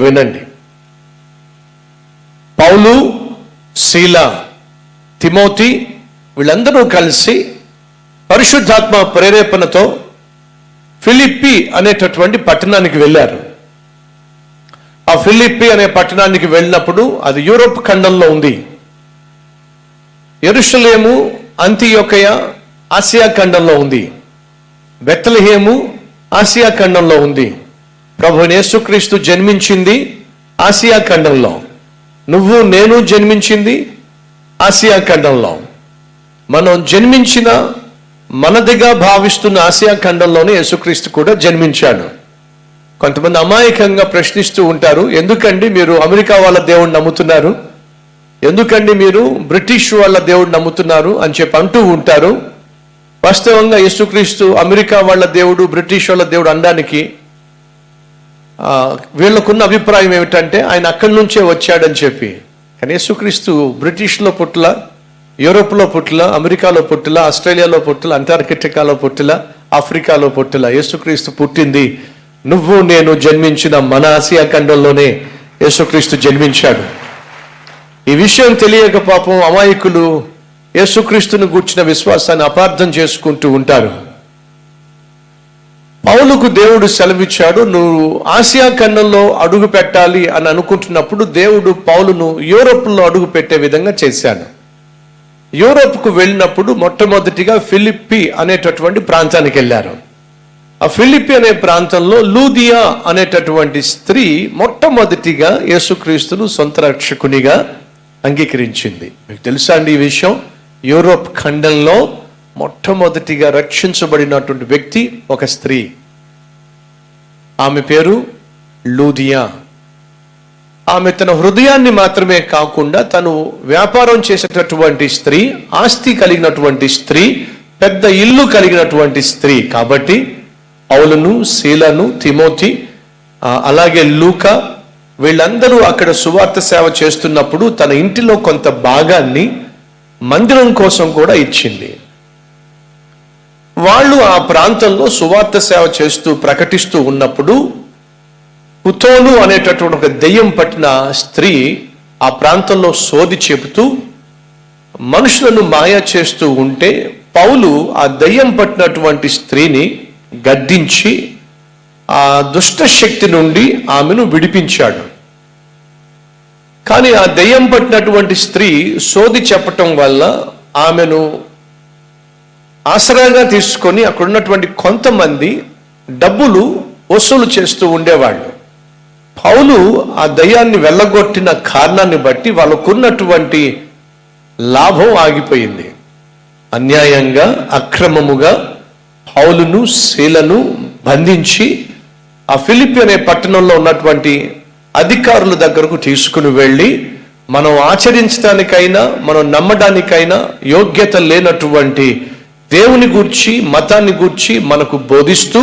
వినండి. పౌలు, సీల, తిమోతి వీళ్ళందరూ కలిసి పరిశుద్ధాత్మ ప్రేరేపణతో ఫిలిప్పి అనేటటువంటి పట్టణానికి వెళ్ళారు. ఆ ఫిలిప్పి అనే పట్టణానికి వెళ్ళినప్పుడు అది యూరోప్ ఖండంలో ఉంది. యెరూషలేము, అంతియోకయ ఆసియా ఖండంలో ఉంది. బెత్లెహేము ఆసియా ఖండంలో ఉంది. ప్రభు యేసుక్రీస్తు జన్మించింది ఆసియా ఖండంలో. నువ్వు నేను జన్మించింది ఆసియా ఖండంలో. మనం జన్మించిన మనదిగా భావిస్తున్న ఆసియా ఖండంలోనే యేసుక్రీస్తు కూడా జన్మించాడు. కొంతమంది అమాయకంగా ప్రశ్నిస్తూ ఉంటారు, ఎందుకండి మీరు అమెరికా వాళ్ళ దేవుడిని నమ్ముతున్నారు, ఎందుకండి మీరు బ్రిటిష్ వాళ్ళ దేవుడిని నమ్ముతున్నారు అని చెప్పి అంటూ ఉంటారు. వాస్తవంగా యేసుక్రీస్తు అమెరికా వాళ్ళ దేవుడు, బ్రిటిష్ వాళ్ళ దేవుడు అనడానికి వీళ్ళకున్న అభిప్రాయం ఏమిటంటే ఆయన అక్కడి నుంచే వచ్చాడని చెప్పి. కానీ యేసుక్రీస్తు బ్రిటిష్లో పుట్టల, యూరోప్లో పుట్టల, అమెరికాలో పుట్టల, ఆస్ట్రేలియాలో పుట్టల, అంటార్కిటికాలో పుట్టల, ఆఫ్రికాలో పుట్టల. యేసుక్రీస్తు పుట్టింది నువ్వు నేను జన్మించిన మన ఆసియా ఖండంలోనే యేసుక్రీస్తు జన్మించాడు. ఈ విషయం తెలియక పాపం అమాయకులు యేసుక్రీస్తును గూర్చిన విశ్వాసాన్ని అపార్థం చేసుకుంటూ ఉంటారు. పౌలుకు దేవుడు సెలవిచ్చాడు, నువ్వు ఆసియా ఖండంలో అడుగు పెట్టాలి అని అనుకుంటున్నప్పుడు దేవుడు పౌలును యూరోప్లో అడుగు పెట్టే విధంగా చేశాడు. యూరోప్కు వెళ్ళినప్పుడు మొట్టమొదటిగా ఫిలిప్పి అనేటటువంటి ప్రాంతానికి వెళ్ళారు. ఆ ఫిలిప్పి అనే ప్రాంతంలో లూదియా అనేటటువంటి స్త్రీ మొట్టమొదటిగా యేసుక్రీస్తును సొంత రక్షకునిగా అంగీకరించింది. మీకు తెలుసా అండి ఈ విషయం? యూరోప్ ఖండంలో మొట్టమొదటిగా రక్షించబడినటువంటి వ్యక్తి ఒక స్త్రీ. ఆమె పేరు లూదియా. ఆమె తన హృదయాన్ని మాత్రమే కాకుండా తను వ్యాపారం చేసేటటువంటి స్త్రీ, ఆస్తి కలిగినటువంటి స్త్రీ, పెద్ద ఇల్లు కలిగినటువంటి స్త్రీ. కాబట్టి పౌలును, సీలను, తిమోతి అలాగే లూకా వీళ్ళందరూ అక్కడ సువార్త సేవ చేస్తున్నప్పుడు తన ఇంటిలో కొంత భాగాన్ని మందిరం కోసం కూడా ఇచ్చింది. వాళ్ళు ఆ ప్రాంతంలో సువార్త సేవ చేస్తూ ప్రకటిస్తూ ఉన్నప్పుడు పుతోలు అనేటటువంటి ఒక దెయ్యం పట్టిన స్త్రీ ఆ ప్రాంతంలో సోది చెబుతూ మనుషులను మాయ చేస్తూ ఉంటే పౌలు ఆ దెయ్యం పట్టినటువంటి స్త్రీని గద్దించి ఆ దుష్ట శక్తి నుండి ఆమెను విడిపించాడు. కానీ ఆ దెయ్యం పట్టినటువంటి స్త్రీ సోది చెప్పటం వల్ల ఆమెను ఆసరాగా తీసుకొని అక్కడ ఉన్నటువంటి కొంతమంది డబ్బులు వసూలు చేస్తూ ఉండేవాళ్ళు. పౌలు ఆ దయ్యాన్ని వెళ్ళగొట్టిన కారణాన్ని బట్టి వాళ్ళకున్నటువంటి లాభం ఆగిపోయింది. అన్యాయంగా, అక్రమముగా పౌలును, సీలను బంధించి ఆ ఫిలిప్పి అనే పట్టణంలో ఉన్నటువంటి అధికారుల దగ్గరకు తీసుకుని వెళ్ళి మనం ఆచరించడానికైనా మనం నమ్మడానికైనా యోగ్యత లేనటువంటి దేవుని గూర్చి, మతాన్ని గూర్చి మనకు బోధిస్తూ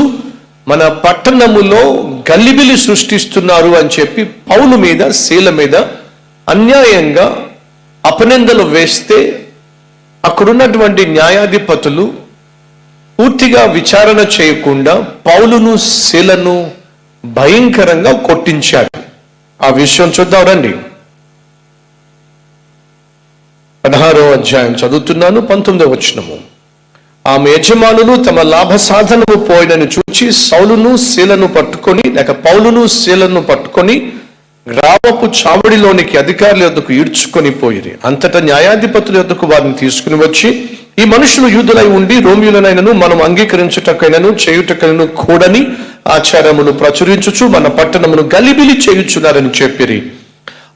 మన పట్టణములో గల్లిబిలి సృష్టిస్తున్నారు అని చెప్పి పౌలు మీద, సీల మీద అన్యాయంగా అపనిందలు వేస్తే అక్కడున్నటువంటి న్యాయాధిపతులు పూర్తిగా విచారణ చేయకుండా పౌలును, సీలను భయంకరంగా కొట్టించారు. ఆ విషయం చూద్దాం రండి. 16వ అధ్యాయం చదువుతున్నాను, 19వ వచనము. ఆమె యజమానులు తమ లాభ సాధనము పోయినని చూచి పౌలును, సీలను పట్టుకొని గ్రామపు చావడిలోనికి అధికారుల యొద్దకు ఈడ్చుకొని పోయిరి. అంతటా న్యాయాధిపతుల యొద్దకు వారిని తీసుకుని వచ్చి ఈ మనుషులు యూదులై ఉండి రోమియులనైనను మనం అంగీకరించుటకైనను చేయుటకైనను కూడని ఆచారమును ప్రచురించుచు మన పట్టణమును గలిబిలి చేయుచున్నారని చెప్పిరి.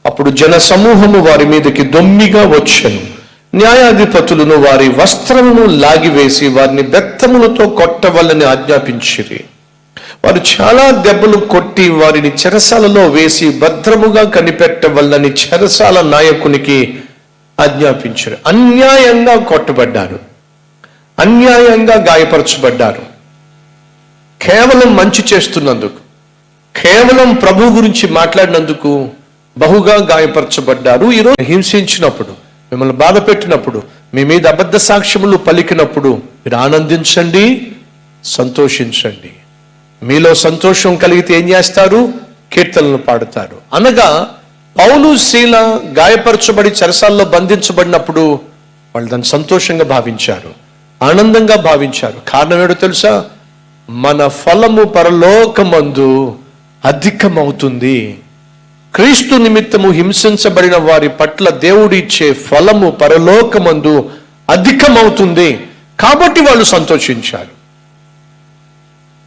అప్పుడు జన సమూహము వారి మీదకి దొమ్మిగా వచ్చెను. న్యాయాధిపతులను వారి వస్త్రమును లాగివేసి వారిని బెత్తములతో కొట్టవల్లని ఆజ్ఞాపించిరి. వారు చాలా దెబ్బలు కొట్టి వారిని చెరసాలలో వేసి భద్రముగా కనిపెట్టవల్లని చెరసాల నాయకునికి ఆజ్ఞాపించారు. అన్యాయంగా కొట్టబడ్డారు, అన్యాయంగా గాయపరచబడ్డారు. కేవలం మంచి చేస్తున్నందుకు, కేవలం ప్రభు గురించి మాట్లాడినందుకు బహుగా గాయపరచబడ్డారు. ఈరోజు హింసించినప్పుడు, మిమ్మల్ని బాధ పెట్టినప్పుడు, మీ మీద అబద్ధ సాక్ష్యములు పలికినప్పుడు మీరు ఆనందించండి, సంతోషించండి. మీలో సంతోషం కలిగితే ఏం చేస్తారు? కీర్తనలు పాడుతారు. అనగా పౌలు శీల గాయపరచబడి చెరసాల్లో బంధించబడినప్పుడు వాళ్ళు దాన్ని సంతోషంగా భావించారు, ఆనందంగా భావించారు. కారణం ఏడో తెలుసా? మన ఫలము పరలోకమందు అధికమవుతుంది. క్రీస్తు నిమిత్తము హింసించబడిన వారి పట్ల దేవుడు ఇచ్చే ఫలము పరలోకమందు అధికమవుతుంది. కాబట్టి వాళ్ళు సంతోషించారు.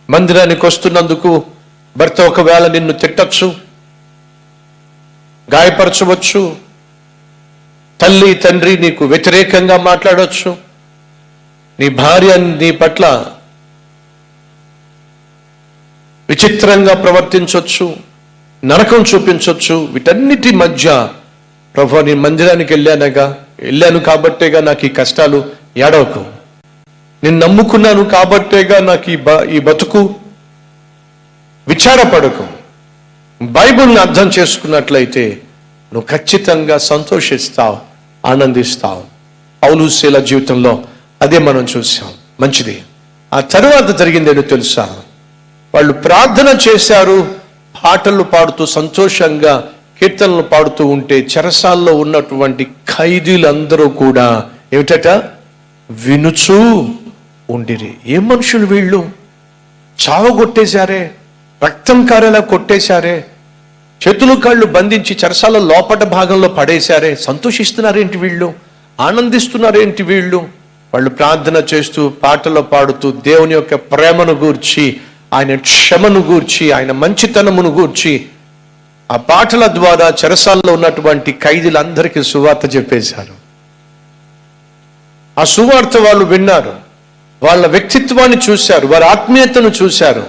మందిరానికి వస్తున్నందుకు భర్త ఒకవేళ నిన్ను తిట్టచ్చు, గాయపరచవచ్చు, తల్లి తండ్రి నీకు వ్యతిరేకంగా మాట్లాడవచ్చు, నీ భార్య నీ పట్ల విచిత్రంగా ప్రవర్తించవచ్చు, నరకం చూపించవచ్చు. వీటన్నిటి మధ్య ప్రభు నేను మందిరానికి వెళ్ళాను కాబట్టేగా నాకు ఈ కష్టాలు, ఏడవకు. నేను నమ్ముకున్నాను కాబట్టేగా నాకు ఈ బతుకు, విచారపడకు. బైబిల్ని అర్థం చేసుకున్నట్లయితే నువ్వు ఖచ్చితంగా సంతోషిస్తావు, ఆనందిస్తావు. పౌలు శీల జీవితంలో అదే మనం చూసాం. మంచిది. ఆ తరువాత జరిగిందేదో తెలుసా? వాళ్ళు ప్రార్థన చేశారు, పాటలు పాడుతూ సంతోషంగా కీర్తనలు పాడుతూ ఉంటే చెరసాల్లో ఉన్నటువంటి ఖైదీలందరూ కూడా ఏమిటట? వినుచూ ఉండిరి. ఏ మనుషులు వీళ్ళు? చావగొట్టేశారే, రక్తం కారేలా కొట్టేశారే, చేతులు కాళ్ళు బంధించి చెరసాల లోపట భాగంలో పడేశారే. సంతోషిస్తున్నారేంటి వీళ్ళు? ఆనందిస్తున్నారేంటి వీళ్ళు? వాళ్ళు ప్రార్థన చేస్తూ పాటలు పాడుతూ దేవుని యొక్క ప్రేమను గూర్చి, ఆయన క్షమను గూర్చి, ఆయన మంచితనమును గూర్చి ఆ పాటల ద్వారా చెరసాల్లో ఉన్నటువంటి ఖైదీలందరికీ సువార్త చెప్పేశారు. ఆ సువార్త వాళ్ళు విన్నారు, వాళ్ళ వ్యక్తిత్వాన్ని చూశారు, వారి ఆత్మీయతను చూశారు.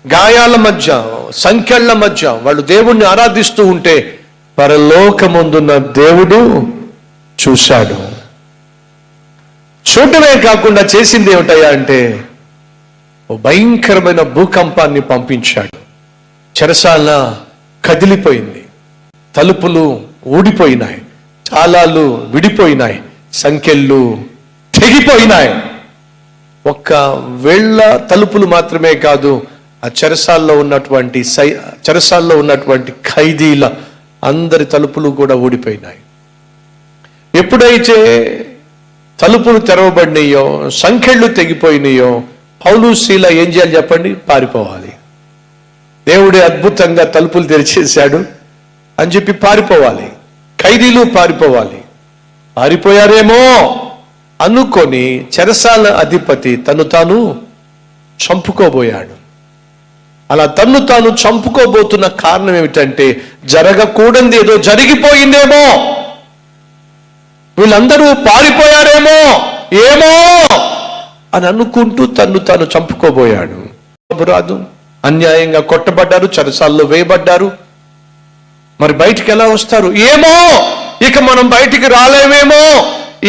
గాయాల మధ్య, సంఖ్యల మధ్య వాళ్ళు దేవుణ్ణి ఆరాధిస్తూ ఉంటే పరలోకమందున్న దేవుడు చూశాడు. చూడటమే కాకుండా చేసింది ఏమిటయ్యా అంటే ఓ భయంకరమైన భూకంపాన్ని పంపించాడు. చెరసాల కదిలిపోయింది, తలుపులు ఊడిపోయినాయి, తాళాలు విడిపోయినాయి, సంఖ్యలు తెగిపోయినాయి. ఒక్క వేళ్ల తలుపులు మాత్రమే కాదు, ఆ చెరసాల్లో ఉన్నటువంటి ఖైదీల అందరి తలుపులు కూడా ఊడిపోయినాయి. ఎప్పుడైతే తలుపులు తెరవబడినాయో, సంఖ్యలు తెగిపోయినాయో, పౌలు శీల ఏం చేయాలి చెప్పండి? పారిపోవాలి. దేవుడే అద్భుతంగా తలుపులు తెరిచేశాడు అని చెప్పి పారిపోవాలి. ఖైదీలు పారిపోవాలి. పారిపోయారేమో అనుకొని చెరసాల అధిపతి తను తాను చంపుకోబోయాడు. అలా తన్ను తాను చంపుకోబోతున్న కారణం ఏమిటంటే జరగకూడదు ఏదో జరిగిపోయిందేమో, వీళ్ళందరూ పారిపోయారేమో, ఏమో అని అనుకుంటూ తన్ను తాను చంపుకోబోయాడు. రాదు, అన్యాయంగా కొట్టబడ్డారు, చెరసాల్లో వేయబడ్డారు. మరి బయటికి ఎలా వస్తారు? ఏమో, ఇక మనం బయటికి రాలేమేమో,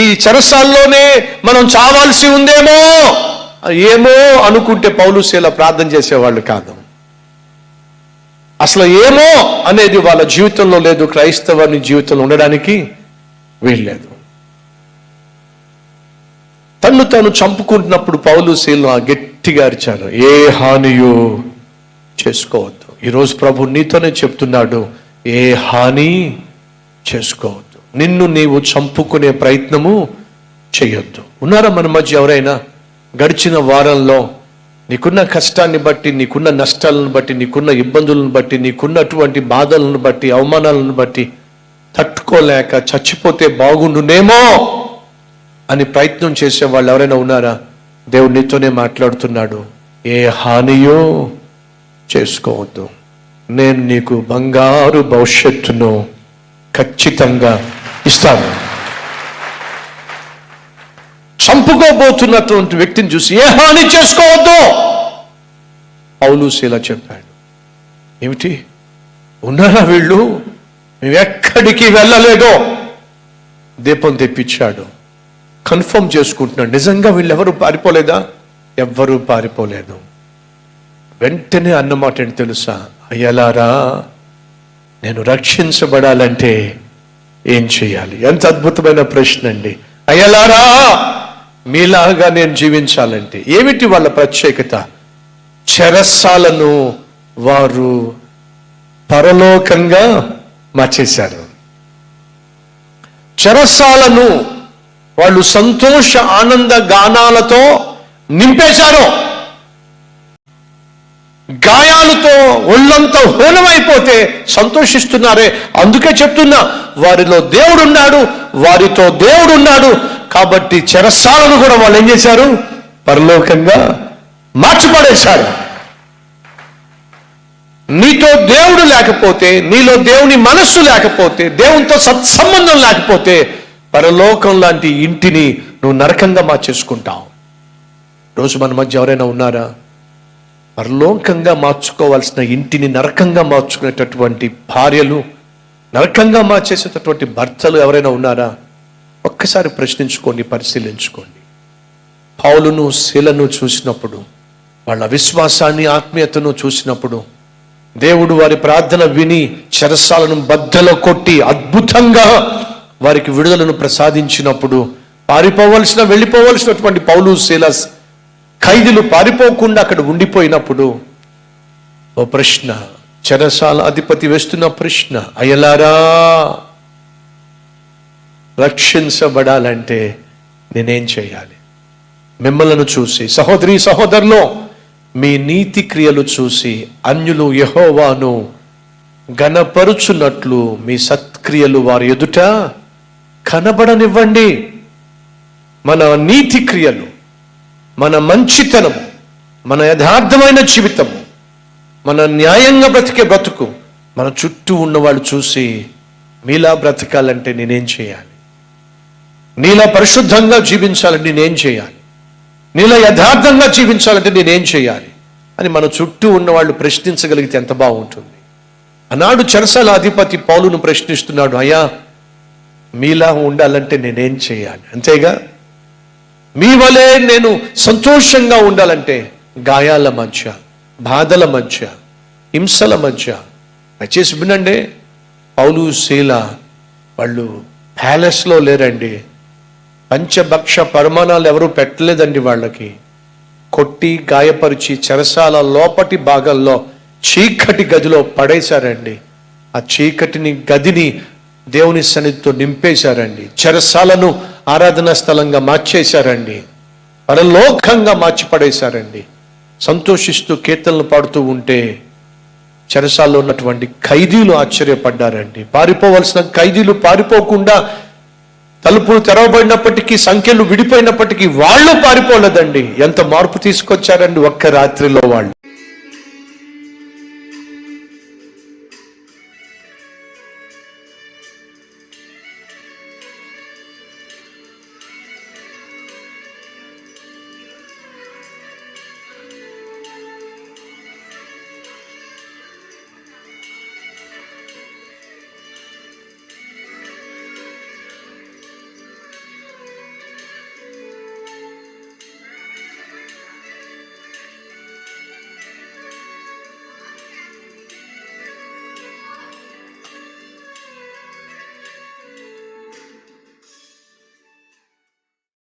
ఈ చెరసాల్లోనే మనం చావాల్సి ఉందేమో, ఏమో అనుకుంటే పౌలు శీల ప్రార్థన చేసేవాళ్ళు కాదు. అసలు ఏమో అనేది వాళ్ళ జీవితంలో లేదు, క్రైస్తవాని జీవితంలో ఉండడానికి వీల్లేదు. తన్ను తాను చంపుకుంటున్నప్పుడు పౌలు శీల గట్టిగా అరిచారు, ఏ హానియో చేసుకోవద్దు. ఈరోజు ప్రభు నీతోనే చెప్తున్నాడు, ఏ హాని చేసుకోవద్దు. నిన్ను నీవు చంపుకునే ప్రయత్నము చేయొద్దు. ఉన్నారా మన మధ్య ఎవరైనా గడిచిన వారంలో నీకున్న కష్టాన్ని బట్టి, నీకున్న నష్టాలను బట్టి, నీకున్న ఇబ్బందులను బట్టి, నీకున్నటువంటి బాధలను బట్టి, అవమానాలను బట్టి తట్టుకోలేక చచ్చిపోతే బాగుండునేమో అని ప్రయత్నం చేసే వాళ్ళు ఎవరైనా ఉన్నారా? దేవుడు నీతోనే మాట్లాడుతున్నాడు. ఏ హానియో చేసుకోవద్దు, నేను నీకు బంగారు భవిష్యత్తును ఖచ్చితంగా ఇస్తాను. చంపుకోబోతున్నటువంటి వ్యక్తిని చూసి ఏ హాని చేసుకోవద్దు పౌలు శీల చెప్పాడు. ఏమిటి ఉన్నారా వీళ్ళు? మేమెక్కడికి వెళ్ళలేదో దీపం తెప్పించాడు. కన్ఫర్మ్ చేసుకుంటున్నాడు, నిజంగా వీళ్ళు ఎవరు పారిపోలేదా? ఎవ్వరూ పారిపోలేదు. వెంటనే అన్నమాట ఏంటి తెలుసా? అయ్యలారా, నేను రక్షించబడాలంటే ఏం చేయాలి? ఎంత అద్భుతమైన ప్రశ్న అండి. అయ్యలారా, మీలాగా నేను జీవించాలంటే ఏమిటి వాళ్ళ ప్రత్యేకత? చెరసాలను వారు పరలోకంగా మార్చేశారు. చెరసాలను వాళ్ళు సంతోష ఆనంద గానాలతో నింపేశారు. గాయాలతో ఒళ్ళంతా హోనమైపోతే సంతోషిస్తున్నారే. అందుకే చెప్తున్నా, వారిలో దేవుడున్నాడు, వారితో దేవుడున్నాడు. కాబట్టి చెరసాలను కూడా వాళ్ళు ఏం చేశారు? పరలోకంగా మార్చిపడేశారు. నీతో దేవుడు లేకపోతే, నీలో దేవుని మనస్సు లేకపోతే, దేవునితో సత్సంబంధం లేకపోతే పరలోకం లాంటి ఇంటిని నువ్వు నరకంగా మార్చేసుకుంటావు. రోజు మన మధ్య ఎవరైనా ఉన్నారా? పరలోకంగా మార్చుకోవాల్సిన ఇంటిని నరకంగా మార్చుకునేటటువంటి భార్యలు, నరకంగా మార్చేసేటటువంటి భర్తలు ఎవరైనా ఉన్నారా? ఒక్కసారి ప్రశ్నించుకోండి, పరిశీలించుకోండి. పౌలును శీలను చూసినప్పుడు, వాళ్ళ విశ్వాసాన్ని ఆత్మీయతను చూసినప్పుడు, దేవుడు వారి ప్రార్థన విని చెరసాలను బద్దలు కొట్టి అద్భుతంగా వారికి విడుదలను ప్రసాదించినప్పుడు, వెళ్ళిపోవలసినటువంటి పౌలు శీల ఖైదీలు పారిపోకుండా అక్కడ ఉండిపోయినప్పుడు ఓ ప్రశ్న, చెరసాల అధిపతి వేస్తున్న ప్రశ్న, అయ్యలారా, రక్షించబడాలంటే నేనేం చేయాలి? మిమ్మల్ని చూసి, సహోదరి సహోదరులు, మీ నీతి క్రియలు చూసి అన్యులు యెహోవాను ఘనపరుచున్నట్లు మీ సత్క్రియలు వారి ఎదుట కనబడనివ్వండి. మన నీతి క్రియలు, మన మంచితనము, మన యథార్థమైన జీవితము, మన న్యాయంగా బ్రతికే బ్రతుకు మన చుట్టూ ఉన్నవాళ్ళు చూసి, మీలా బ్రతకాలంటే నేనేం చేయాలి? నీలా పరిశుద్ధంగా జీవించాలంటే నేనేం చేయాలి? నీలా యథార్థంగా జీవించాలంటే నేనేం చేయాలి అని మన చుట్టూ ఉన్న వాళ్ళు ప్రశ్నించగలిగితే ఎంత బాగుంటుంది. ఆనాడు చెరసాల అధిపతి పౌలును ప్రశ్నిస్తున్నాడు, అయ్యా, మీలా ఉండాలంటే నేనేం చేయాలి? అంతేగా, మీ వలే నేను సంతోషంగా ఉండాలంటే గాయాల మధ్య, బాధల మధ్య, హింసల మధ్య దయచేసి వినండి. పౌలు శీల వాళ్ళు ప్యాలెస్లో లేరండి. పంచభక్ష పరిమాణాలు ఎవరు పెట్టలేదండి. వాళ్ళకి కొట్టి గాయపరిచి చెరసాల లోపటి భాగంలో చీకటి గదిలో పడేశారండి. ఆ చీకటిని గదిని దేవుని సన్నిధితో నింపేశారండి. చెరసాలను ఆరాధనా స్థలంగా మార్చేశారండి. పరలోకంగా మార్చి పడేశారండి. సంతోషిస్తూ కీర్తనలు పాడుతూ ఉంటే చెరసాల్లో ఉన్నటువంటి ఖైదీలు ఆశ్చర్యపడ్డారండి. పారిపోవలసిన ఖైదీలు పారిపోకుండా, తలుపులు తెరవబడినప్పటికీ, సంఖ్యలు విడిపోయినప్పటికీ వాళ్ళు పారిపోలేదండి. ఎంత మార్పు తీసుకొచ్చారండి ఒక్క రాత్రిలో వాళ్ళు.